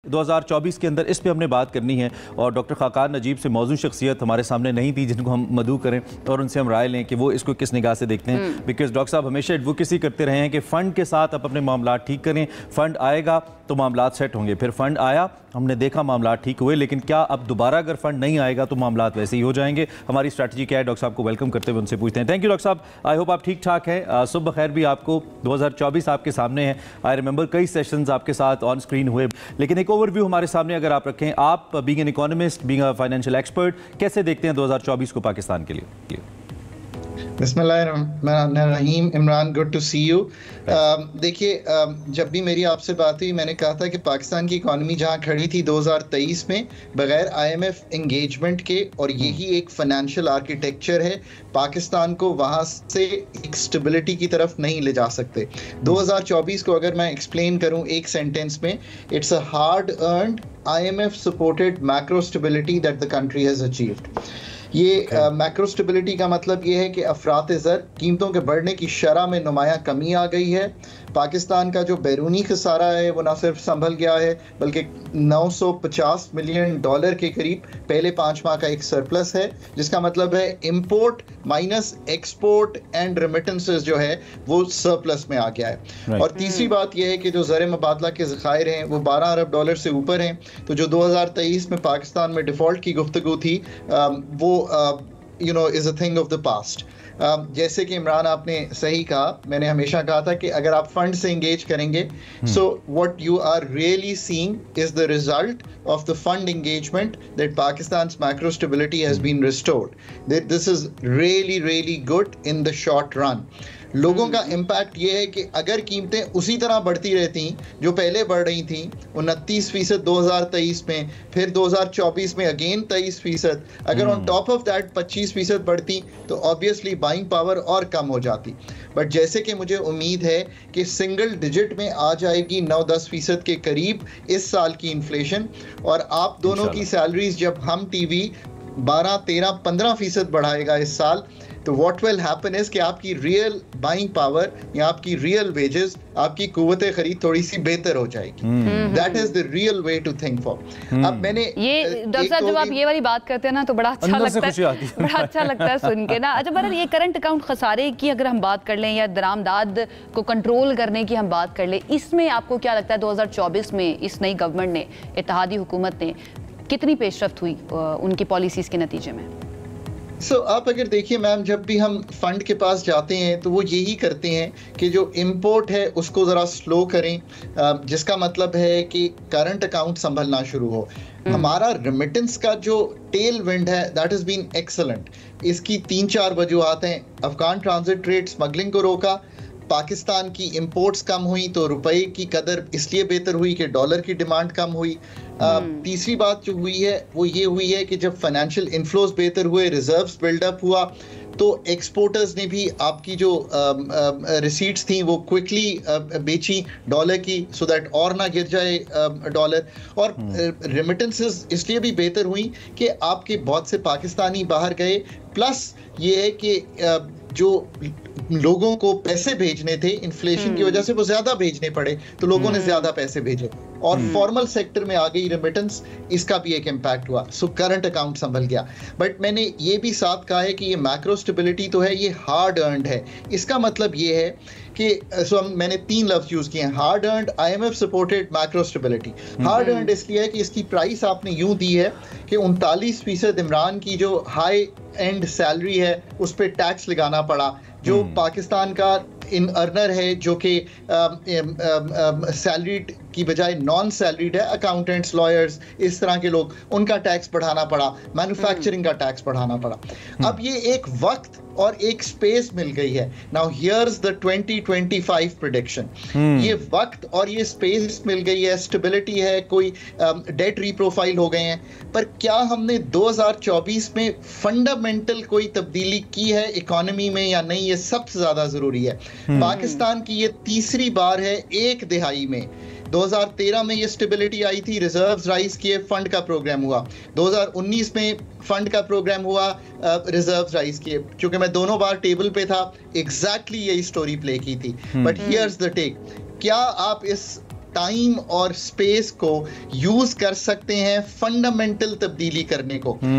2024 کے اندر اس پہ ہم نے بات کرنی ہے اور ڈاکٹر خاقان نجیب سے موزوں شخصیت ہمارے سامنے نہیں تھی جن کو ہم مدعو کریں اور ان سے ہم رائے لیں کہ وہ اس کو کس نگاہ سے دیکھتے ہیں، بیکاز ڈاکٹر صاحب ہمیشہ ایڈوکیسی کرتے رہے ہیں کہ فنڈ کے ساتھ آپ اپنے معاملات ٹھیک کریں، فنڈ آئے گا تو معاملات سیٹ ہوں گے، پھر فنڈ آیا ہم نے دیکھا معاملات ٹھیک ہوئے، لیکن کیا اب دوبارہ اگر فنڈ نہیں آئے گا تو معاملات ویسے ہی ہو جائیں گے؟ ہماری اسٹریٹجی کیا ہے؟ ڈاکٹر صاحب کو ویلکم کرتے ہوئے ان سے پوچھتے ہیں۔ تھینک یو ڈاکٹر صاحب، آئی ہوپ آپ ٹھیک ٹھاک ہیں، صبح بخیر بھی آپ کو۔ 2024 آپ کے سامنے ہے، آئی ریممبر کئی سیشنز آپ کے ساتھ آن اسکرین ہوئے، لیکن ایک اوور ویو ہمارے سامنے اگر آپ رکھیں، آپ being an economist, being a financial expert, کیسے دیکھتے ہیں 2024 کو پاکستان کے لیے؟ بسم اللہ الرحمن الرحیم۔ Imran, good to see you. دیکھیے، جب بھی میری آپ سے بات ہوئی میں نے کہا تھا کہ پاکستان کی اکانومی جہاں کھڑی تھی 2023 میں بغیر آئی ایم ایف انگیجمنٹ کے، اور یہی ایک فائنینشیل آرکیٹیکچر ہے، پاکستان کو وہاں سے ایک سٹیبلٹی کی طرف نہیں لے جا سکتے۔ 2024 کو اگر میں ایکسپلین کروں ایک سینٹینس میں، it's a hard earned I am F supported macro stability that the country has achieved. یہ میکرو سٹیبلٹی کا مطلب یہ ہے کہ افراط زر، قیمتوں کے بڑھنے کی شرح میں نمایاں کمی آ گئی ہے۔ پاکستان کا جو بیرونی خسارہ ہے وہ نہ صرف سنبھل گیا ہے بلکہ $950 ملین کے قریب پہلے 5 ماہ کا ایک سرپلس ہے، جس کا مطلب ہے import minus export and remittances جو ہے وہ سرپلس میں آ گیا ہے۔ اور تیسری بات یہ ہے کہ جو زر مبادلہ کے ذخائر ہیں وہ $12 ارب سے اوپر ہیں، تو جو 2023 میں پاکستان میں ڈیفالٹ کی گفتگو تھی وہ is a thing of the past۔ جیسے کہ عمران آپ نے صحیح کہا، میں نے ہمیشہ کہا تھا کہ اگر آپ فنڈ سے انگیج کریں گے، so what you are really seeing is the result of the fund engagement that Pakistan's macro stability has been restored. This is really, really good in the short run۔ لوگوں کا impact یہ ہے کہ اگر قیمتیں اسی طرح بڑھتی رہتی جو پہلے بڑھ رہی تھیں، 29% 2023 میں، پھر 2024 میں اگین 23%، اگر آن ٹاپ آف دیٹ 25% بڑھتی تو آبویسلی بائنگ پاور اور کم ہو جاتی۔ بٹ جیسے کہ مجھے امید ہے کہ سنگل ڈیجٹ میں آ جائے گی 9-10% کے قریب اس سال کی انفلیشن، اور آپ دونوں کی سیلریز جب ہم ٹی وی 12-13-15% بڑھائے گا اس سال، تو واٹ ول ہیپن از کہ آپ کی ریئل بائنگ پاور یا آپ کی ریئل ویجز، آپ کی قوت خرید تھوڑی سی بہتر ہو جائے گی۔ That is the real way to think for. اب میں نے یہ ڈاکٹر صاحب جب آپ یہ والی بات کرتے ہیں نا تو بڑا اچھا لگتا ہے سن کے نا۔ اچھا برادر، یہ کرنٹ اکاؤنٹ خسارے کی اگر ہم بات کر لیں یا درآمدات کو کنٹرول کرنے کی ہم بات کر لیں، اس میں آپ کو کیا لگتا ہے 2024 میں اس نئی گورنمنٹ نے، اتحادی حکومت نے کتنی پیش رفت ہوئی ان کی پالیسیز کے نتیجے میں؟ آپ اگر دیکھیے میم، جب بھی ہم فنڈ کے پاس جاتے ہیں تو وہ یہی کرتے ہیں کہ جو امپورٹ ہے اس کو ذرا سلو کریں، جس کا مطلب ہے کہ کرنٹ اکاؤنٹ سنبھلنا شروع ہو۔ ہمارا ریمیٹنس کا جو ٹیل ونڈ ہے دیٹ ہز بین ایکسلنٹ۔ اس کی 3-4 وجوہات ہیں۔ افغان ٹرانزٹ ریٹ اسمگلنگ کو روکا، پاکستان کی امپورٹس کم ہوئی تو روپے کی قدر اس لیے بہتر ہوئی کہ ڈالر کی ڈیمانڈ کم ہوئی۔ تیسری بات جو ہوئی ہے وہ یہ ہوئی ہے کہ جب فائنینشیل انفلوز بہتر ہوئے، ریزروز بلڈ اپ ہوا، تو ایکسپورٹرز نے بھی آپ کی جو ریسیٹس تھیں وہ کوئکلی بیچی ڈالر کی، سو دیٹ اور نہ گر جائے ڈالر۔ اور ریمیٹنسز اس لیے بھی بہتر ہوئیں کہ آپ کے بہت سے پاکستانی باہر گئے، پلس یہ ہے کہ جو لوگوں کو پیسے بھیجنے تھے انفلیشن کی وجہ سے وہ زیادہ بھیجنے پڑے، تو لوگوں نے زیادہ پیسے بھیجے، اور فارمل سیکٹر میں آ گئی ریمیٹنس، اس کا بھی ایک امپیکٹ ہوا، سو کرنٹ اکاؤنٹ سنبھل گیا۔ بٹ میں نے یہ بھی ساتھ کہا ہے کہ یہ میکرو سٹیبلٹی تو ہے، یہ ہارڈ ارنڈ ہے۔ اس کا مطلب یہ ہے کہ میں نے 3 لفظ یوز کیے ہیں، hard earned, I am F supported macro stability. Hard earned اس لیے ہے کہ اس کی پرائس آپ نے یوں دی ہے کہ 39% عمران کی جو ہائی اینڈ سیلری ہے اس پہ ٹیکس لگانا پڑا۔ جو پاکستان کا ان ارنر ہے جو کہ سیلریڈ کی بجائے نان سیلریڈ ہے، اکاؤنٹنٹس، لائرز، اس طرح کے لوگ، ان کا ٹیکس بڑھانا پڑا، مینوفیکچرنگ کا ٹیکس بڑھانا پڑا۔ اب یہ ایک وقت اور ایک سپیس مل گئی ہے۔ ناؤ ہیئرز دا 2025 پریڈکشن۔ یہ وقت اور یہ سپیس مل گئی ہے، سٹیبلٹی ہے، کوئی ڈیٹ ری پروفائل ہو گئے ہیں، پر کیا ہم نے 2024 میں فنڈامنٹل کوئی تبدیلی کی ہے اکانومی میں یا نہیں؟ یہ سب سے زیادہ ضروری ہے۔ پاکستان کی یہ تیسری بار ہے 1 دہائی میں۔ 2013 میں یہ سٹیبلٹی آئی تھی، ریزروز رائز کیے، فنڈ کا پروگرام ہوا۔ 2019 میں فنڈ کا پروگرام ہوا، ریزروز رائز کیے۔ چونکہ میں دونوں بار ٹیبل پہ تھا، ایگزیکٹلی یہی سٹوری پلے کی تھی۔ بٹ ہیئرز دا ٹیک، کیا آپ اس ٹائم اور اسپیس کو یوز کر سکتے ہیں فنڈامنٹل تبدیلی کرنے کو.